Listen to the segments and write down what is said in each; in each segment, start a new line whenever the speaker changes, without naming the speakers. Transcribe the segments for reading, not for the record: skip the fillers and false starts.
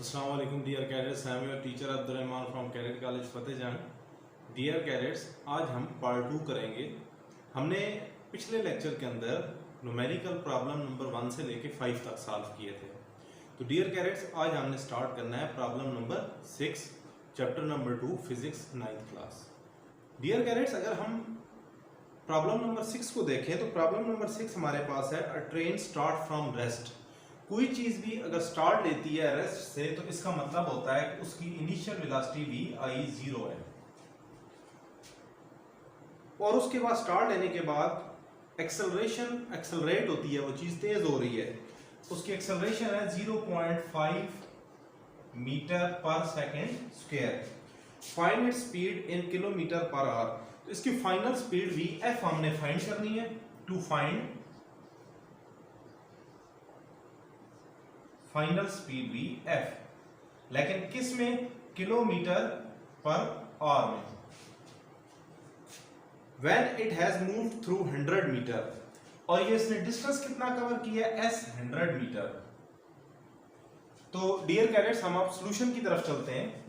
Assalamu alaikum dear cadets, I am your teacher Abdurrahman from Cadet College Fatehjang. Dear cadets, आज हम part 2 करेंगे। हमने पिछले lecture के अंदर न्यूमेरिकल प्रॉब्लम नंबर 1 से लेके 5 तक सॉल्व किए थे। तो डियर कैडेट्स, आज हमने स्टार्ट करना है problem number 6 chapter number 2 physics 9th class. Dear cadets, अगर हम प्रॉब्लम नंबर 6 को देखें तो प्रॉब्लम नंबर 6 हमारे पास है अ ट्रेन स्टार्ट फ्रॉम रेस्ट। कोई चीज भी अगर स्टार्ट लेती है रेस्ट से तो इसका मतलब होता है कि उसकी इनिशियल वेलोसिटी भी आई 0 है, और उसके बाद स्टार्ट लेने के बाद एक्सेलरेट होती है, वो चीज तेज हो रही है, उसकी एक्सेलरेशन है 0.5 metre per second square. Find its speed in kilometre per hour. तो इसकी फाइनल स्पीड भी एफ हमने फाइंड करनी है। To find final speed v f, लेकिन किस में? किलोमीटर पर आवर में। When it has moved through 100 metre, और ये इसने डिस्टेंस कितना कवर किया? S 100 metre. तो डियर कैडेट्स, हम आप सॉल्यूशन की तरफ चलते हैं।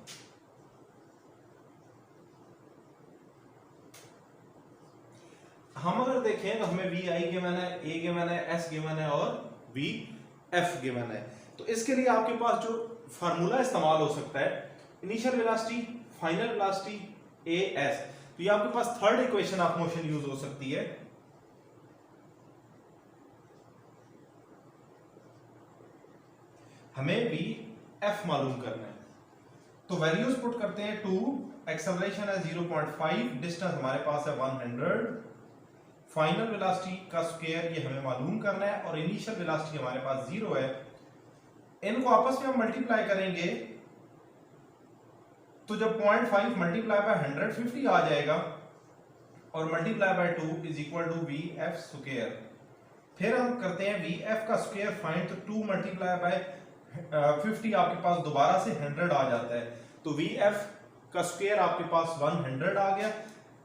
हम अगर देखें तो हमें वी आई गिवन है, ए गिवन है, एस गिवन है और वी एफ गिवन है। तो इसके लिए आपके पास जो फार्मूला इस्तेमाल हो सकता है, initial velocity, final velocity, a s. तो ये आपके पास third equation of motion use हो सकती है। हमें भी एफ मालूम करना है, तो वैल्यूज पुट करते हैं। 2, एक्सेलरेशन है 0.5, डिस्टेंस हमारे पास है 100, फाइनल वेलोसिटी का स्क्वायर ये हमें मालूम करना है, और इनिशियल वेलोसिटी हमारे पास 0 है। इनको आपस में हम मल्टीप्लाई करेंगे तो जब 0.5 मल्टीप्लाई बाय 150 आ जाएगा, और multiply by 2 is equal to v f square. फिर हम करते हैं वी एफ का स्क्वायर फाइंड, तो 2 मल्टीप्लाई बाय 50 आपके पास दोबारा से 100 आ जाता है, तो वी एफ का स्क्वायर आपके पास 100 आ गया।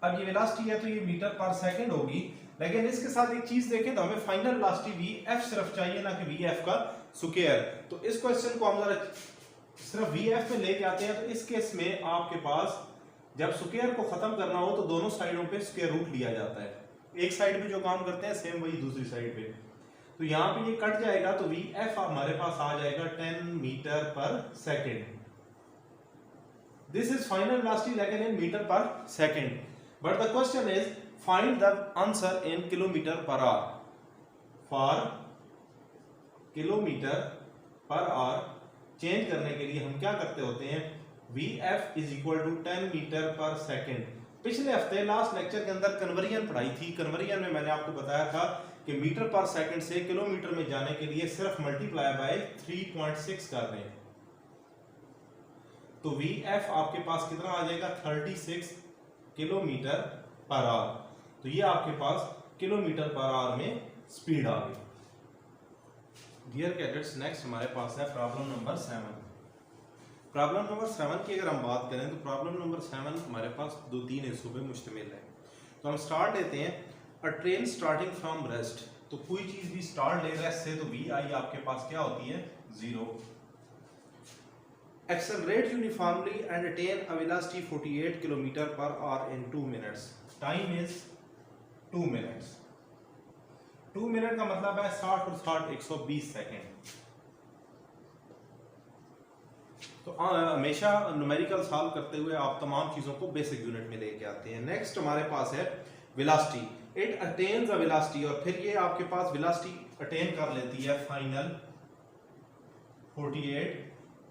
अब ये वेलोसिटी है तो ये मीटर पर सेकंड होगी, लेकिन इसके साथ एक चीज देखें तो हमें फाइनल वेलोसिटी वी एफ सिर्फ चाहिए, ना कि वी एफ का स्क्वायर। तो इस क्वेश्चन को हम जरा सिर्फ वी एफ में लेके आते हैं। तो इस केस में आपके पास जब स्क्वायर को खत्म करना हो तो दोनों साइडों पे स्क्वायर रूट लिया जाता है। एक साइड पे जो काम करते हैं सेम वही दूसरी साइड पे। तो यहाँ पे ये कट जाएगा, तो वी एफ हमारे पास आ जाएगा 10 metre per second. This is final velocity लेकिन in metre per second, but the question is find the answer in kilometre per hour. For kilometre per hour change करने के लिए हम क्या करते होते हैं? V f is equal to 10 metre per second. पिछले हफ्ते लास्ट लेक्चर के अंदर कन्वर्जन पढ़ाई थी। कन्वर्जन में मैंने आपको बताया था कि मीटर पर सेकेंड से किलोमीटर में जाने के लिए सिर्फ मल्टीप्लाई बाय 3.6 कर दें, तो वी एफ आपके पास कितना आ जाएगा? 36 किलोमीटर पर आवर। तो ये आपके पास किलोमीटर पर आवर में स्पीड आ गई। डियर कैडेट्स, नेक्स्ट हमारे पास है प्रॉब्लम नंबर 7। प्रॉब्लम नंबर 7 की अगर हम बात करें तो प्रॉब्लम नंबर 7 हमारे पास 2-3 हिस्सों पे मुश्तमिल है। तो हम स्टार्ट लेते हैं अ ट्रेन स्टार्टिंग फ्रॉम रेस्ट। तो कोई चीज भी स्टार्ट ले रेस्ट से, तो वी आई आपके पास क्या होती है? 0। Accelerate uniformly and attain a velocity 48 kilometre per our in 2 minutes. Time is 2 minutes. 2 minute का मतलब है 60 और 60 120 सेकेंड। तो हमेशा न्यूमेरिकल सॉल्व करते हुए आप तमाम चीजों को बेसिक यूनिट में लेके आते हैं। नेक्स्ट हमारे पास है velocity. It attains a velocity, और फिर ये आपके पास वेलोसिटी अटेन कर लेती है final 48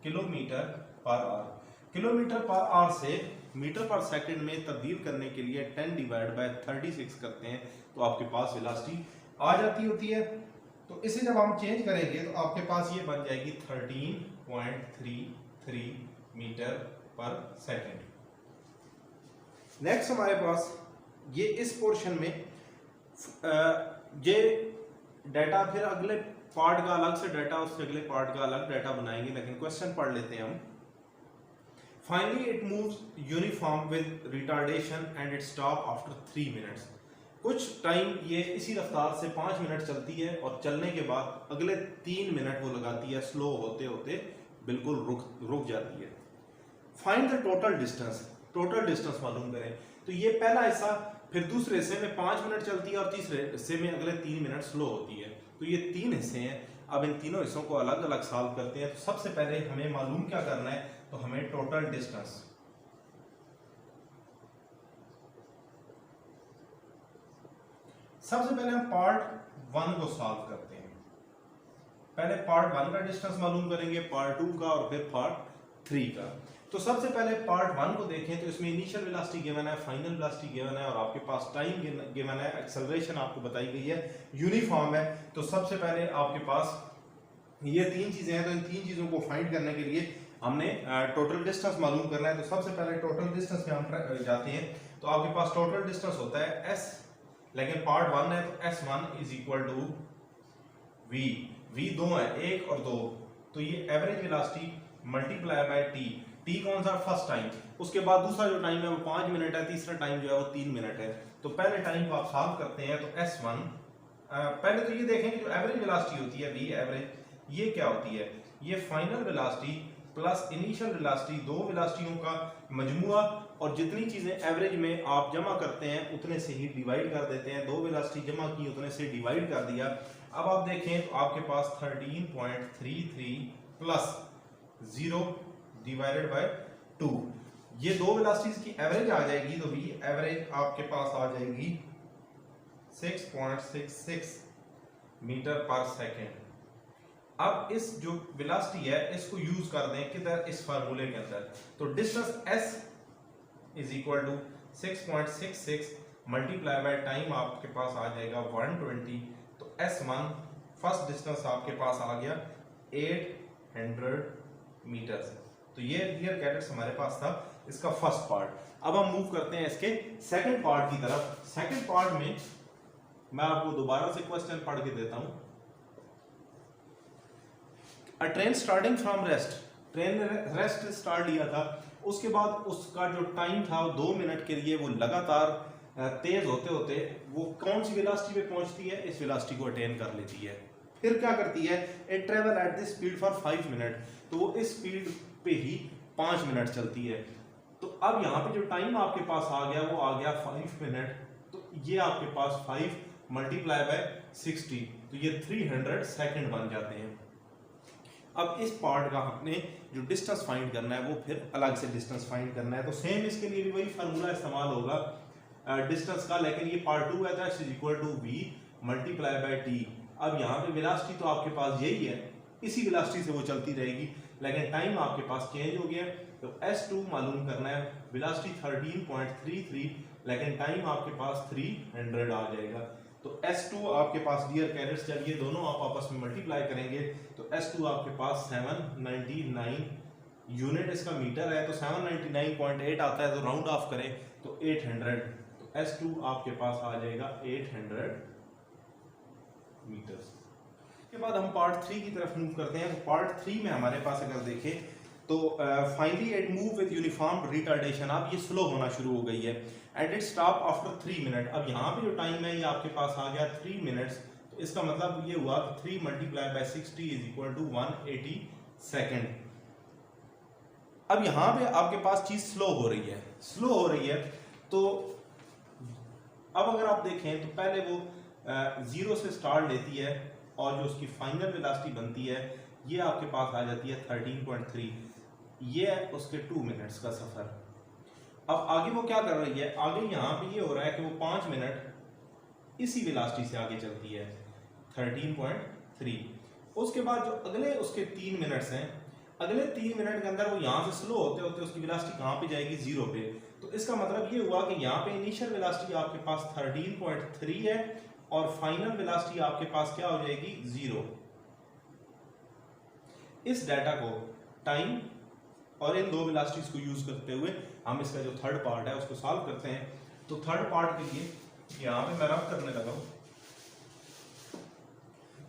kilometre per our. Kilometre per our से मीटर पर सेकंड में तब्दील करने के लिए 10 डिवाइड बाय 36 करते हैं, तो आपके पास वेलोसिटी आ जाती होती है। तो इसे जब हम चेंज करेंगे तो आपके पास ये बन जाएगी 13.33 मीटर पर सेकंड। नेक्स्ट हमारे पास ये इस पोर्शन में ये डाटा, फिर अगले पार्ट का अलग से डाटा, उससे अगले पार्ट का अलग डाटा बनाएंगे, लेकिन क्वेश्चन पढ़ लेते हैं हम। Finally it moves uniform with retardation and it stop after 3 minutes. कुछ टाइम ये इसी रफ्तार से 5 मिनट चलती है, और चलने के बाद अगले 3 मिनट वो लगाती है स्लो होते होते बिल्कुल रुक जाती है। फाइंड द टोटल डिस्टेंस मालूम करें। तो ये पहला हिस्सा, फिर दूसरे हिस्से में 5 मिनट चलती है और तीसरे हिस्से में अगले 3 मिनट स्लो होती है। तो ये 3 हिस्से हैं। अब इन तीनों हिस्सों को अलग अलग सॉल्व करते हैं। तो सबसे पहले हमें मालूम क्या करना है, तो हमें टोटल डिस्टेंस, सबसे पहले हम पार्ट 1 को सॉल्व करते हैं। पहले पार्ट 1 का डिस्टेंस मालूम करेंगे, पार्ट 2 का और फिर पार्ट 3 का। तो सबसे पहले पार्ट 1 को देखें तो इसमें इनिशियल वेलोसिटी गिवन है, फाइनल वेलोसिटी गिवन है और आपके पास टाइम गिवन है, एक्सेलरेशन आपको बताई गई है, यूनिफॉर्म है। तो सबसे पहले आपके पास ये 3 चीजें हैं। तो इन 3 चीजों को फाइंड करने के लिए हमने टोटल डिस्टेंस मालूम करना है। तो सबसे पहले टोटल डिस्टेंस पे हम जाते हैं। तो आपके पास टोटल डिस्टेंस होता है s, लेकिन पार्ट 1 है तो s1 is equal to v दो है, 1 और 2। तो ये average velocity multiply by t कौन सा, फर्स्ट टाइम। उसके बाद दूसरा जो टाइम है वो 5 मिनट है, तीसरा टाइम जो है वो 3 मिनट है। तो पहले टाइम को आप सॉल्व करते हैं। तो s1 पहले तो ये देखें कि जो एवरेज वेलोसिटी होती है v एवरेज, ये क्या होती है, ये final velocity plus initial velocity, दो वेलोसिटियों का मजमुआ, और जितनी चीजें एवरेज में आप जमा करते हैं उतने से ही डिवाइड कर देते हैं। दो वेलोसिटी जमा की उतने से डिवाइड कर दिया। अब आप देखें तो आपके पास 13.33 प्लस 0 डिवाइडेड बाय 2, ये दो वेलोसिटीज की एवरेज आ जाएगी। तो v एवरेज आपके पास आ जाएगी 6.66 मीटर पर सेकेंड। अब इस जो वेलोसिटी है इसको यूज कर दें किधर, इस फार्मूले के अंदर। तो distance s is equal to 6.66 multiply by time आपके पास आ जाएगा 120। तो s1 फर्स्ट डिस्टेंस आपके पास आ गया 800 मीटर। तो ये डियर कैडेट्स हमारे पास था इसका फर्स्ट पार्ट। अब हम मूव करते हैं इसके सेकंड पार्ट की तरफ। सेकंड पार्ट में मैं आपको दोबारा से क्वेश्चन पढ़ के देता हूं। अ train starting from rest, train ने रेस्ट स्टार्ट लिया था, उसके बाद उसका जो टाइम था 2 मिनट के लिए वो लगातार तेज होते होते वो कौन सी वेलोसिटी पे पहुंचती है, इस वेलोसिटी को अटेन कर लेती है। फिर क्या करती है, it travel at this speed for 5 minute, तो वो इस स्पीड पे ही 5 मिनट चलती है। तो अब यहाँ पे जो टाइम आपके पास आ गया वो आ गया 5 मिनट। तो ये आपके पास 5 मल्टीप्लाई बाय 60, तो ये 300 सेकंड बन जाते हैं। अब इस पार्ट का हमने जो डिस्टेंस फाइंड करना है वो फिर अलग से डिस्टेंस फाइंड करना है। तो सेम इसके लिए भी वही फार्मूला इस्तेमाल होगा डिस्टेंस का, लेकिन ये पार्ट 2 है तो s equal to v multiply by t। अब यहाँ पे वेलोसिटी तो आपके पास यही है, इसी वेलोसिटी से वो चलती रहेगी, लेकिन टाइम आपके पास चेंज हो गया। तो s2 मालूम करना है, वेलोसिटी 13.33, लेकिन टाइम आपके पास 300 आ जाएगा। तो S2 आपके पास डियर कैडेट्स जब ये दोनों आप आपस में मल्टीप्लाई करेंगे तो S2 आपके पास 799 यूनिट इसका मीटर है। तो 799.8 आता है, तो राउंड ऑफ करें तो 800। तो S2 आपके पास आ जाएगा 800 मीटर। के बाद हम पार्ट 3 की तरफ मूव करते हैं। तो पार्ट 3 में हमारे पास अगर देखें तो finally it move with uniform retardation. अब ये स्लो होना शुरू हो गई है and it stop after 3 minute. अब यहाँ पे जो टाइम है ये आपके पास आ गया 3 मिनट्स। तो इसका मतलब ये हुआ कि 3 multiply by 60 is equal to 180 second. अब यहाँ पे आपके पास चीज स्लो हो रही है। तो अब अगर आप देखें तो पहले वो 0 से स्टार्ट लेती है और जो उसकी फाइनल वेलोसिटी बनती है ये आपके पास आ जाती है 13.3। ये है उसके 2 मिनट्स का सफर। अब आगे वो क्या कर रही है, आगे यहाँ पे ये हो रहा है कि वो 5 मिनट इसी वेलोसिटी से आगे चलती है 13.3। उसके बाद जो अगले उसके 3 मिनट्स हैं, अगले 3 मिनट के अंदर वो यहाँ से स्लो होते होते उसकी वेलोसिटी कहाँ पे जाएगी, 0 पे। तो इसका मतलब ये हुआ कि यहाँ पे इनिशियल वेलोसिटी आपके पास 13.3 है और फाइनल वेलोसिटी आपके पास क्या हो जाएगी, 0। इस डाटा को टाइम और इन दो वेलोसिटीज को यूज करते हुए हम इसका जो थर्ड पार्ट है उसको सॉल्व करते हैं। तो थर्ड पार्ट के लिए यहाँ पे मैं रफ करने लगा हूं।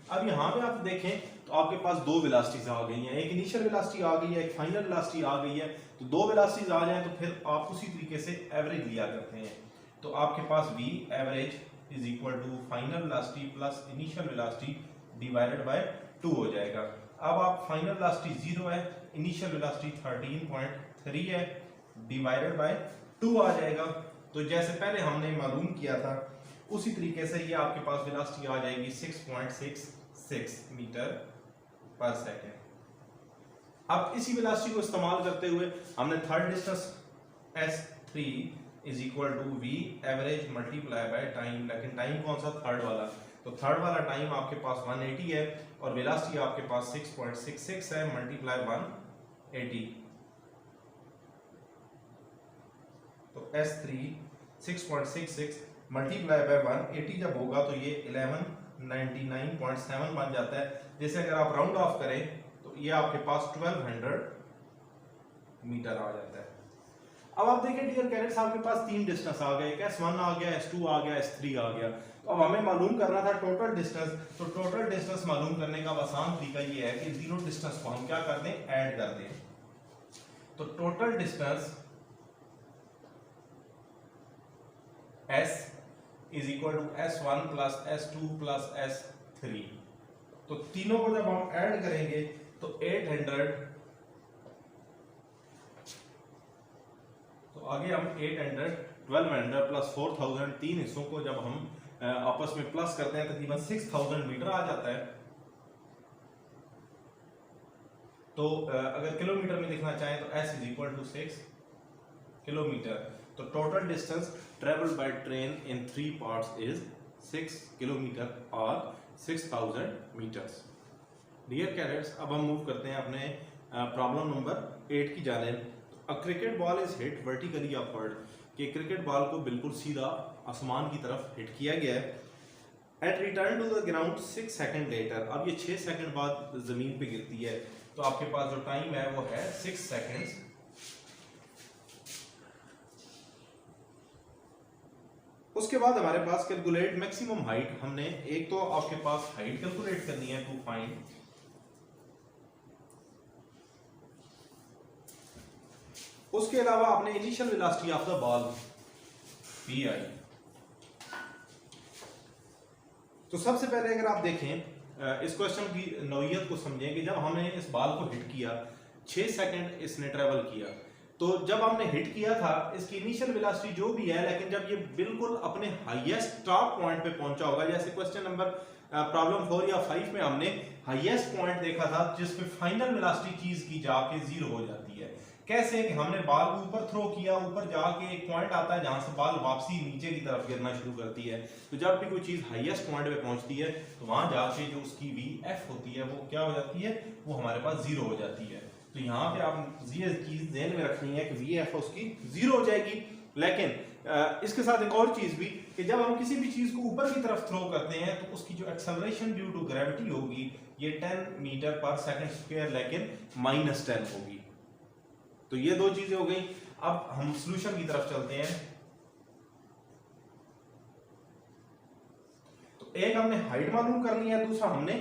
अब यहाँ पे आप देखें तो आपके पास दो वेलोसिटीज आ गई हैं, एक इनिशियल वेलोसिटी आ गई है, एक फाइनल वेलोसिटी आ गई है। तो दो वेलोसिटीज आ जाए तो फिर आप उसी तरीके से एवरेज लिया करते हैं। तो आपके पास v average is equal to final velocity plus initial velocity divided by 2 हो जाएगा। अब आप फाइनल वेलोसिटी 0 है इनिशियल वेलोसिटी 13.3 है, डिवाइडेड बाय 2 आ जाएगा। तो जैसे पहले हमने मालूम किया था उसी तरीके से ये आपके पास वेलोसिटी आ जाएगी 6.66 मीटर पर सेकेंड। अब इसी वेलोसिटी को इस्तेमाल करते हुए हमने third distance S3 is equal to v average multiply by time, लेकिन टाइम कौन सा? थर्ड वाला। तो थर्ड वाला टाइम आपके पास 180 है और वेलोसिटी आपके पास 6.66 है, मल्टीप्लाई 180। तो S3 6.66 मल्टीप्लाई बाय 180 जब होगा तो ये 1199.7 बन जाता है। जैसे अगर आप राउंड ऑफ करें तो ये आपके पास 1200 मीटर आ जाता है। अब आप देखें डियर कैडेट्स, आपके पास तीन डिस्टेंस आ गए, एक S1 आ गया, S2 आ गया, S3 आ गया। तो अब हमें मालूम करना था टोटल डिस्टेंस। तो टोटल डिस्टेंस मालूम करने का आसान तरीका ये है कि जीरो डिस्टेंस को हम क्या कर दें? ऐड कर दें। तो total distance S is equal to S1 plus S2 plus S3। तो तीनों को जब हम ऐड करेंगे तो 800, तो आगे हम 800, 1200 प्लस 4000, तीन हिस्सों को जब हम आपस में प्लस करते हैं तकरीबन 6000 मीटर आ जाता है। तो अगर किलोमीटर में लिखना चाहें तो S is equal to 6 kilometre. तो total distance travelled by train in 3 parts is 6 kilometre और 6000 मीटर्स। डियर कैडेट्स, अब हम मूव करते हैं अपने प्रॉब्लम नंबर 8 की जानिब। A cricket ball is hit vertically upward, कि क्रिकेट बॉल को बिल्कुल सीधा आसमान की तरफ हिट किया गया है। At return to the ground 6 second later, अब ये 6 सेकंड बाद जमीन पे गिरती है। तो आपके पास जो टाइम है वो है 6 सेकंड्स। उसके बाद हमारे पास कैलकुलेट मैक्सिमम हाइट, हमने एक तो आपके पास हाइट कैलकुलेट करनी है टू फाइंड। उसके अलावा आपने initial velocity of the ball vi। तो सबसे पहले अगर आप देखें इस क्वेश्चन की नौइयत को समझें कि जब हमने इस बॉल को हिट किया 6 सेकंड इसने ट्रेवल किया। तो जब हमने हिट किया था इसकी इनिशियल वेलोसिटी जो भी है, लेकिन जब ये बिल्कुल अपने हाईएस्ट टॉप पॉइंट पे पहुंचा होगा, जैसे क्वेश्चन नंबर प्रॉब्लम 4 या 5 में हमने हाईएस्ट पॉइंट देखा था जिसपे फाइनल वेलोसिटी चीज की जाके जीरो हो जाती है। कैसे कि हमने बॉल को ऊपर थ्रो किया, ऊपर जाके एक पॉइंट आता है जहां से बॉल वापसी नीचे की तरफ गिरना शुरू करती है। तो जब भी कोई चीज हाईएस्ट पॉइंट पे पहुंचती है तो वहां जाके जो उसकी VF होती है वो क्या हो जाती है? वो हमारे पास जीरो हो जाती है। तो यहाँ पे आप ये चीज ध्यान में रखनी है कि VF उसकी जीरो हो जाएगी। लेकिन इसके साथ एक और चीज भी कि जब हम किसी भी चीज को ऊपर की तरफ थ्रो करते हैं तो उसकी जो एक्सेलरेशन ड्यू टू ग्रेविटी होगी ये 10 मीटर पर सेकंड स्क्वायर, लेकिन -10 होगी। तो ये दो चीजें हो गई। अब हम सॉल्यूशन की तरफ चलते हैं। तो एक हमने हाइट मालूम करनी है, दूसरा हमने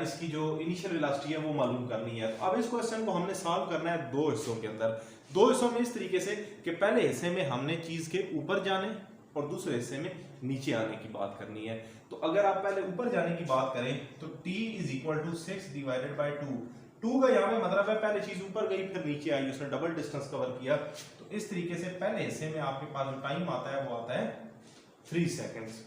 इसकी जो इनिशियल वेलोसिटी है वो मालूम करनी है। अब इस क्वेश्चन को हमने सॉल्व करना है दो हिस्सों के अंदर। दो हिस्सों में इस तरीके से कि पहले हिस्से में हमने चीज के ऊपर जाने और दूसरे हिस्से में नीचे आने की बात करनी है। तो अगर आप पहले ऊपर जाने की बात करें तो t is equal to 6 divided by 2 का यहाँ पे मतलब है पहले चीज ऊपर गई फिर नीचे आई, उसने डबल डिस्टेंस कवर किया। तो इस तरीके से पहले हिस्से में आपके पास जो टाइम आता है वो आता है 3 सेकेंड्स।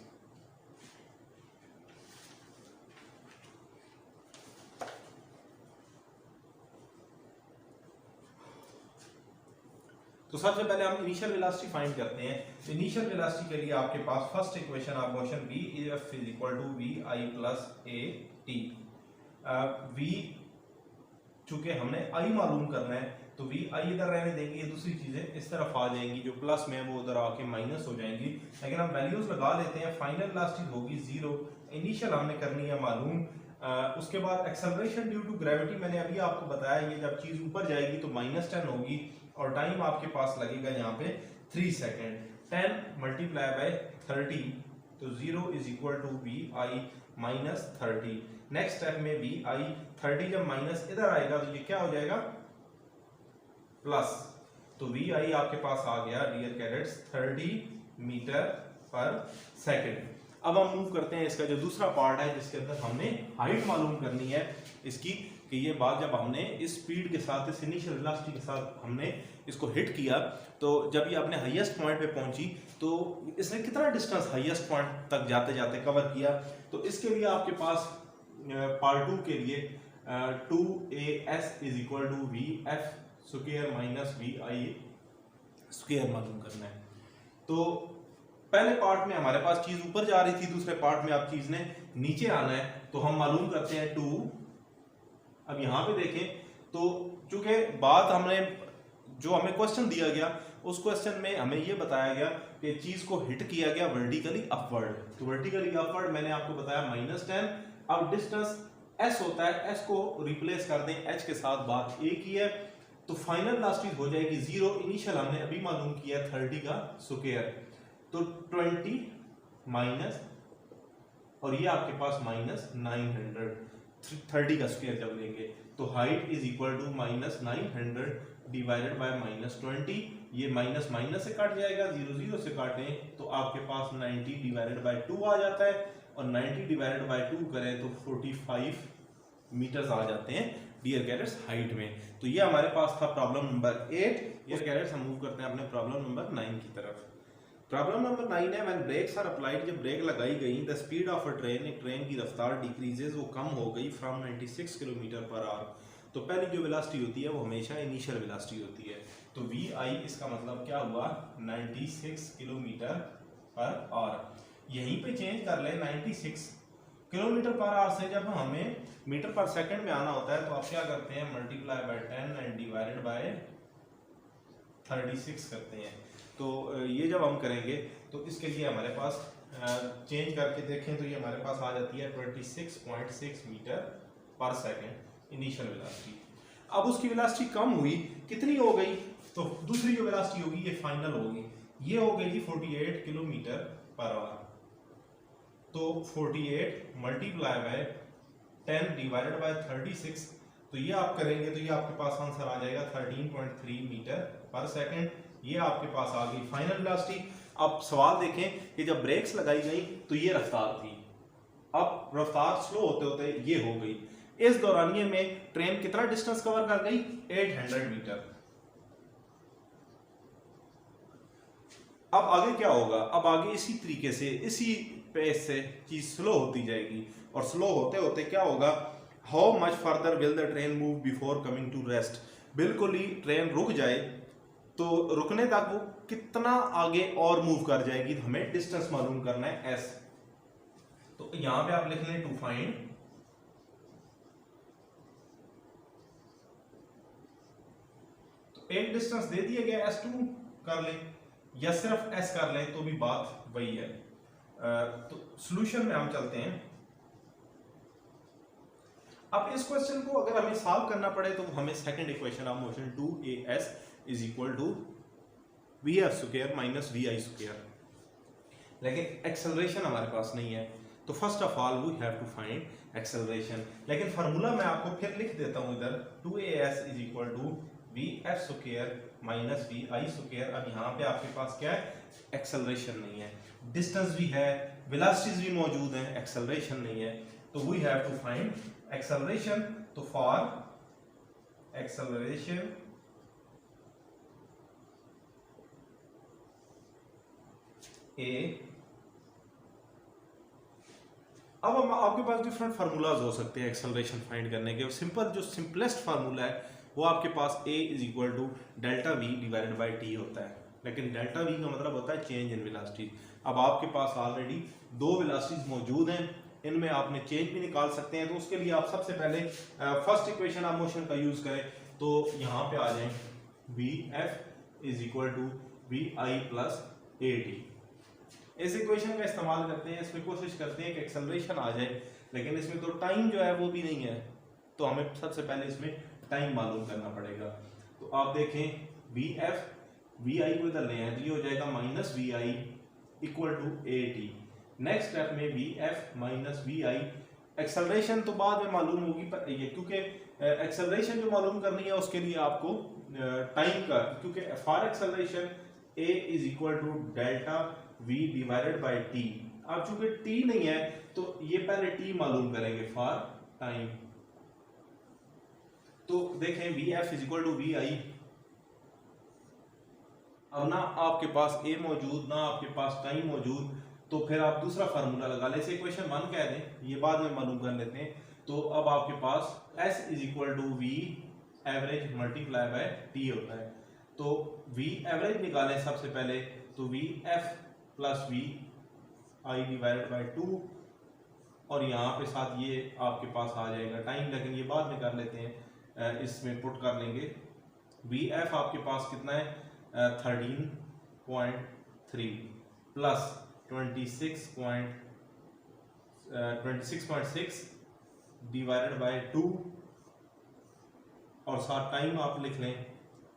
तो सबसे पहले हम इनिशियल वेलोसिटी फाइंड करते हैं। तो इनिशियल वेलोसिटी के लिए आपके पास first equation of motion v is equal to vi plus a t। v चूंकि हमने i मालूम करना है तो vi इधर रहने देंगे, ये दूसरी चीजें इस तरफ आ जाएंगी, जो प्लस में वो उधर आके माइनस हो जाएंगी। लेकिन हम वैल्यूज लगा लेते हैं। फाइनल वेलोसिटी होगी 0, इनिशियल हमने करनी है मालूम। उसके बाद एक्सेलरेशन ड्यू टू ग्रेविटी मैंने अभी आपको बताया, ये जब चीज ऊपर जाएगी तो -10 होगी और टाइम आपके पास लगेगा यहाँ पे 3 सेकेंड। 10 मल्टीप्लाई बाय 30 तो 0 is equal to vi minus 30। Next step में vi 30 जब माइनस इधर आएगा तो ये क्या हो जाएगा? प्लस। तो vi आपके पास आ गया dear cadets 30 metre per second. अब हम मूव करते हैं इसका जो दूसरा पार्ट है जिसके अंदर हमने हाइट मालूम करनी है इसकी। कि ये बात जब हमने इस स्पीड के साथ, इस इनिशियल वेलोसिटी के साथ हमने इसको हिट किया, तो जब ये अपने हाईएस्ट पॉइंट पे पहुंची तो इसने कितना डिस्टेंस हाईएस्ट पॉइंट तक जाते जाते कवर किया। तो इसके लिए आपके पास पार्ट 2 के लिए 2as is equal to v f square minus v i square मालूम करना है। तो पहले पार्ट में हमारे पास चीज ऊपर जा रही थी, दूसरे पार्ट में अब चीज ने नीचे आना है, तो हम मालूम करते हैं 2। अब यहां पे देखें तो चूंकि बात हमने जो हमें क्वेश्चन दिया गया उस क्वेश्चन में हमें यह बताया गया कि चीज को हिट किया गया वर्टिकली अपवर्ड, तो वर्टिकली अपवर्ड मैंने आपको बताया -10। अब डिस्टेंस s होता है, s को रिप्लेस कर दें h के साथ, बात एक ही है, तो फाइनल वेलोसिटी हो जाएगी 0। इनिशियल हमने अभी मालूम किया 30 का स्क्वायर, तो 20 माइनस और ये आपके पास -900, 30 का स्क्वायर जब लेंगे तो height is equal to -900 divided by -20। ये माइनस माइनस से कट जाएगा, 0 0 से काटें तो आपके पास 90 डिवाइडेड बाय 2 आ जाता है, और 90 डिवाइडेड बाय 2 करें तो 45 मीटर्स आ जाते हैं डियर कैडेट्स हाइट में। तो ये हमारे पास था प्रॉब्लम नंबर 8। डियर कैडेट्स हम मूव करते हैं अपने प्रॉब्लम नंबर 9 की तरफ। प्रॉब्लम नंबर 9 है व्हेन ब्रेक्स आर अप्लाइड, जब ब्रेक लगाई गई, the speed of a train, एक ट्रेन की रफ्तार डिक्रीजेज, वो कम हो गई फ्रॉम 96 किलोमीटर पर आवर। तो पहली जो वेलोसिटी होती है वो हमेशा इनिशियल वेलोसिटी होती है, तो वी आई इसका मतलब क्या हुआ 96 किलोमीटर पर आवर। यहीं पे चेंज कर ले 96 किलोमीटर पर आवर से जब हमें मीटर पर सेकंड में आना होता है तो आप क्या करते हैं multiply by 10 and divided by 36 करते हैं। तो ये जब हम करेंगे तो इसके लिए हमारे पास चेंज करके देखें तो ये हमारे पास आ जाती है 26.6 मीटर पर सेकंड इनिशियल वेलोसिटी। अब उसकी वेलोसिटी कम हुई, कितनी हो गई, तो दूसरी जो वेलोसिटी होगी ये फाइनल होगी, ये हो गई थी 48 किलोमीटर पर आवर। तो 48 मल्टीप्लाई बाय 10 डिवाइडेड बाय 36, तो ये आप करेंगे तो ये आपके पास आंसर आ जाएगा 13.3 मीटर पर सेकंड। ये आपके पास आ गई फाइनल वेलोसिटी। अब सवाल देखें कि जब ब्रेक्स लगाई गई तो ये रफ्तार थी, अब रफ्तार स्लो होते होते ये हो गई। इस दौरानिये में ट्रेन कितना डिस्टेंस कवर कर गई 800 मीटर। अब आगे क्या होगा, अब आगे इसी तरीके से इसी पेस से चीज स्लो होती जाएगी, और स्लो होते होते क्या होगा, how much further will the train move before coming to rest. बिल्कुल ही ट्रेन रुक जाए तो रुकने तक वो कितना आगे और मूव कर जाएगी, हमें डिस्टेंस मालूम करना है s। तो यहां पे आप लिख लें टू फाइंड, तो एक डिस्टेंस दे दिया गया s2 कर लें या सिर्फ s कर लें तो भी बात वही है। तो सॉल्यूशन में हम चलते हैं। अब इस क्वेश्चन को अगर हमें सॉल्व करना पड़े तो हमें second equation of motion 2as is equal to v f square minus v i square, लेकिन एक्सेलरेशन हमारे पास नहीं है, तो first of all we have to find acceleration. लेकिन फार्मूला मैं आपको फिर लिख देता हूं इधर, 2as is equal to v f square minus v i square. अब यहाँ पे आपके पास क्या है, एक्सेलरेशन नहीं है, डिस्टेंस भी है, वेलोसिटीज भी मौजूद हैं, एक्सेलरेशन नहीं है, तो we have to find acceleration. तो फॉर एक्सेलरेशन ए, अब हम आपके पास डिफरेंट फार्मूलाज हो सकते हैं एक्सेलरेशन फाइंड करने के। सिंपल जो सिंपलेस्ट फार्मूला है वो आपके पास a is equal to delta v divided by t होता है, लेकिन डेल्टा वी का मतलब होता है चेंज इन वेलोसिटी। अब आपके पास ऑलरेडी दो वेलोसिटीज मौजूद हैं, इनमें आपने चेंज भी निकाल सकते हैं। तो उसके लिए आप सबसे पहले फर्स्ट इक्वेशन ऑफ मोशन का यूज करें, तो यहाँ पे आ जाए v f is equal to v i plus a t. इस इक्वेशन का इस्तेमाल करते हैं, इसमें कोशिश करते हैं कि एक्सेलरेशन आ जाए, लेकिन इसमें तो टाइम जो है वो भी नहीं है, तो हमें सबसे पहले इसमें टाइम मालूम करना पड़ेगा। तो आप देखें वी एफ वी आई को इधर ले आए तो ये हो जाएगा minus v i equal to a t. Next step में v f minus v i, acceleration तो बाद में मालूम होगी, पर ये क्योंकि एक्सेलरेशन जो मालूम करनी है उसके लिए आपको टाइम का, क्योंकि for acceleration a is equal to delta v divided by t। अब चूंकि t नहीं है तो ये पहले t मालूम करेंगे फॉर टाइम। तो देखें v f is equal to v i. अब ना आपके पास ए मौजूद, ना आपके पास टाइम मौजूद, तो फिर आप दूसरा फार्मूला लगा लें, इक्वेशन 1 कह दें, ये बाद में मालूम कर लेते हैं। तो अब आपके पास S is equal to v average multiply by t होता है। तो वी एवरेज निकालें सबसे पहले, तो v f plus v i divided by 2, और यहाँ पे साथ ये आपके पास आ जाएगा टाइम, लेकिन ये बाद में कर लेते हैं, इसमें पुट कर लेंगे। वी एफ आपके पास कितना है 13.3 प्लस 26.6 डिवाइडेड बाय 2, और साथ टाइम आप लिख लें,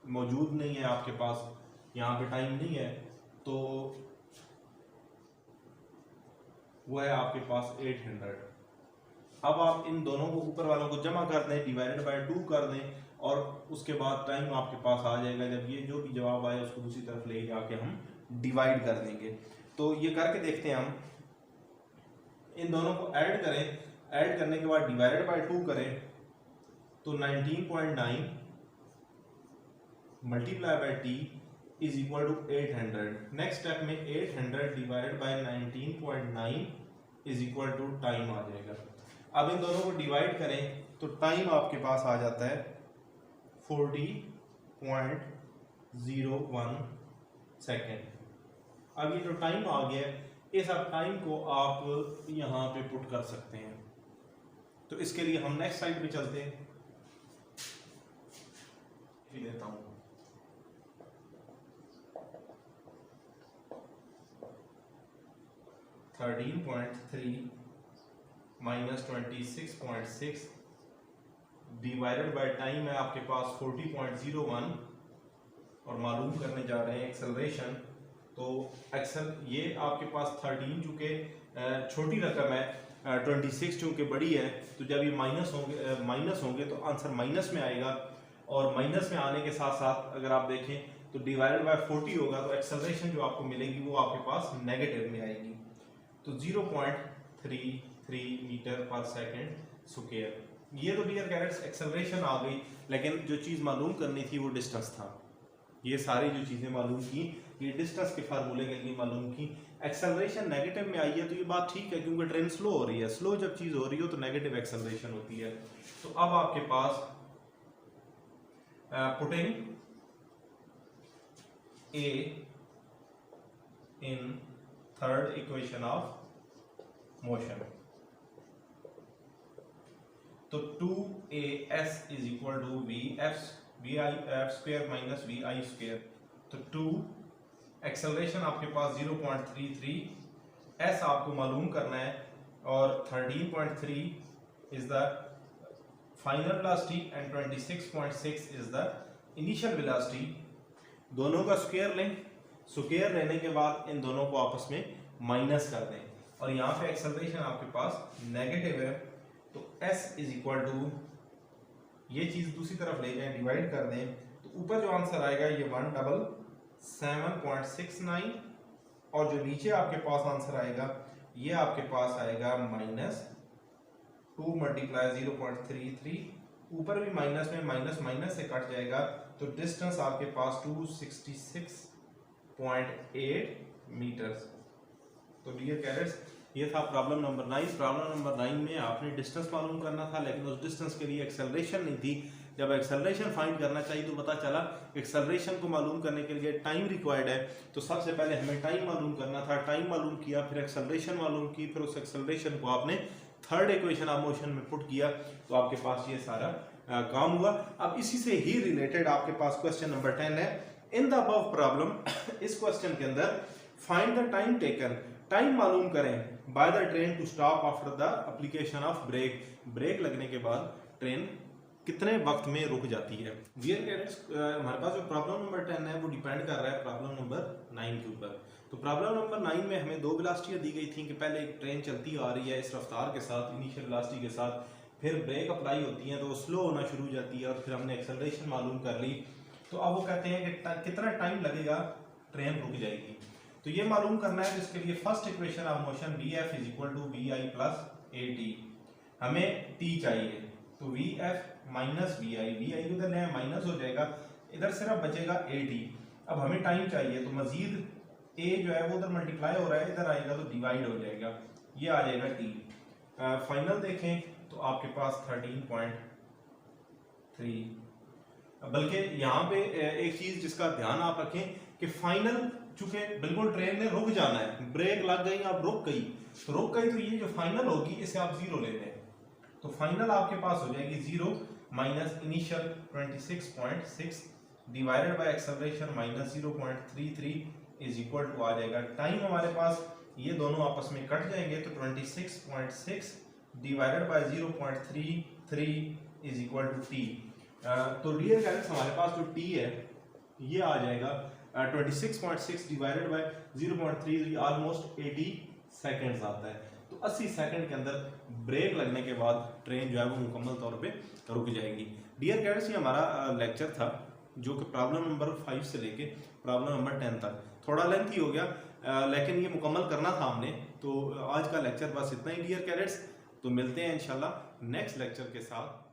मौजूद नहीं है आपके पास, यहाँ पे टाइम नहीं है, तो वो है आपके पास 800। अब आप इन दोनों को ऊपर वालों को जमा कर दें, डिवाइडेड बाय 2 कर दें, और उसके बाद टाइम आपके पास आ जाएगा। जब ये जो भी जवाब आए उसको दूसरी तरफ ले जाके हम डिवाइड कर देंगे। तो ये करके देखते हैं हम, इन दोनों को ऐड करें, ऐड करने के बाद डिवाइडेड बाय 2 करें, तो 19.9 multiply by t is equal to 800। Next step में 800 divided by 19.9 is equal to time आ जाएगा। अब इन दोनों को डिवाइड करें तो टाइम आपके पास आ जाता है 40.01 सेकेंड। अब ये जो टाइम आ गया है, इस अब टाइम को आप यहाँ पे पुट कर सकते हैं। तो इसके लिए हम नेक्स्ट स्लाइड पे चलते हैं, देता हूँ। (13.3 माइनस 26.6 डिवाइडेड बाय टाइम है आपके पास 40.01, और मालूम करने जा रहे हैं एक्सेलरेशन। तो ये आपके पास 13 चूंकि छोटी रकम है, 26 चूंकि बड़ी है, तो जब ये माइनस होंगे तो आंसर माइनस में आएगा, और माइनस में आने के साथ साथ अगर आप देखें तो डिवाइडेड बाय 40 होगा, तो एक्सेलरेशन जो आपको मिलेगी वो आपके पास नेगेटिव में आएगी। तो 0.33 मीटर पर सेकेंड स्क्वायर। ये तो डियर कैरेट्स एक्सेलरेशन आ गई, लेकिन जो चीज़ मालूम करनी थी वो डिस्टेंस था। ये सारी जो चीज़ें मालूम की, ये डिस्टेंस के फार्मूले के लिए मालूम की। एक्सेलरेशन नेगेटिव में आई है तो ये बात ठीक है, क्योंकि ट्रेन स्लो हो रही है। स्लो जब चीज़ हो रही हो तो नेगेटिव एक्सेलरेशन होती है। तो अब आपके पास putting a in third equation of motion, तो 2as is equal to v f square minus v i square. तो 2 एक्सेलरेशन आपके पास 0.33, s आपको मालूम करना है, और 13.3 is the final velocity and 26.6 is the initial velocity. दोनों का स्क्वायर लें, स्क्वायर लेने के बाद इन दोनों को आपस में माइनस कर दें, और यहाँ पे एक्सेलरेशन आपके पास नेगेटिव है, तो s इज इक्वल टू, ये चीज़ दूसरी तरफ ले जाएं, डिवाइड कर दें, तो ऊपर जो आंसर आएगा ये 177.69, और जो नीचे आपके पास आंसर आएगा ये आपके पास आएगा -2 मल्टीप्लाई 0.33, ऊपर भी माइनस में माइनस से कट जाएगा, तो डिस्टेंस आपके पास 266.8 मीटर्स। तो डियर कैडेट्स, ये था प्रॉब्लम नंबर 9। प्रॉब्लम नंबर 9 में आपने डिस्टेंस मालूम करना था, लेकिन उस डिस्टेंस के लिए एक्सेलरेशन नहीं थी। जब एक्सेलरेशन फाइंड करना चाहिए तो पता चला एक्सेलरेशन को मालूम करने के लिए टाइम रिक्वायर्ड है, तो सबसे पहले हमें टाइम मालूम करना था। टाइम मालूम किया, फिर एक्सेलरेशन मालूम की, फिर उस एक्सेलरेशन को आपने थर्ड इक्वेशन ऑफ मोशन में पुट किया, तो आपके पास ये सारा काम हुआ। अब इसी से ही रिलेटेड आपके पास क्वेश्चन नंबर 10 है। इन द अबव प्रॉब्लम, इस क्वेश्चन के अंदर find the time taken, time मालूम करें by the train to stop after the application of brake. Brake लगने के बाद ट्रेन कितने वक्त में रुक जाती है। डियर कैडेट्स, हमारे पास जो प्रॉब्लम नंबर 10 है वो डिपेंड कर रहा है प्रॉब्लम नंबर 9 के ऊपर। तो प्रॉब्लम नंबर 9 में हमें 2 वेलोसिटियां दी गई थी कि पहले एक ट्रेन चलती आ रही है इस रफ्तार के साथ, इनिशियल वेलोसिटी के साथ, फिर ब्रेक अप्लाई होती है तो वो स्लो होना शुरू हो जाती है, और फिर हमने एक्सेलरेशन मालूम कर ली। तो अब वो कहते हैं कि कितना टाइम लगेगा ट्रेन रुक जाएगी। तो ये मालूम करना है, जिसके लिए first equation of motion Vf is equal to v i plus a t. हमें t चाहिए, तो Vf माइनस वी आई उधर ले माइनस हो जाएगा, इधर सिर्फ बचेगा ए टी। अब हमें टाइम चाहिए तो मजीद ए जो है वो उधर मल्टीप्लाई हो रहा है, इधर आएगा तो डिवाइड हो जाएगा, ये आ जाएगा टी। फाइनल देखें तो आपके पास 13.3। बल्कि यहाँ पे एक चीज जिसका ध्यान आप रखें कि फाइनल चूंकि बिल्कुल ट्रेन ने रुक जाना है, ब्रेक लग गई अब रुक गई तो ये जो फाइनल होगी इसे आप जीरो ले लें, तो फाइनल आपके पास हो जाएगी 0 minus initial 26.6 divided by acceleration minus 0.33 is equal to आ जाएगा टाइम हमारे पास, ये दोनों आपस में कट जाएंगे तो 26.6 divided by 0.33 is equal to t. तो डियर फ्रेंड्स हमारे पास जो टी है ये आ जाएगा 26.6 डिवाइडेड बाय 0.33 ऑलमोस्ट 80 सेकेंड्स आता है। तो 80 सेकंड के अंदर ब्रेक लगने के बाद ट्रेन जो है वो मुकम्मल तौर पे रुक जाएगी। डियर फ्रेंड्स ये हमारा लेक्चर था जो कि प्रॉब्लम नंबर 5 से लेके प्रॉब्लम नंबर 10 तक, थोड़ा लेंथी हो गया लेकिन ये मुकम्मल करना था हमने। तो आज का लेक्चर बस इतना ही डियर कैडेट्स, तो मिलते हैं इंशाल्लाह नेक्स्ट लेक्चर के साथ।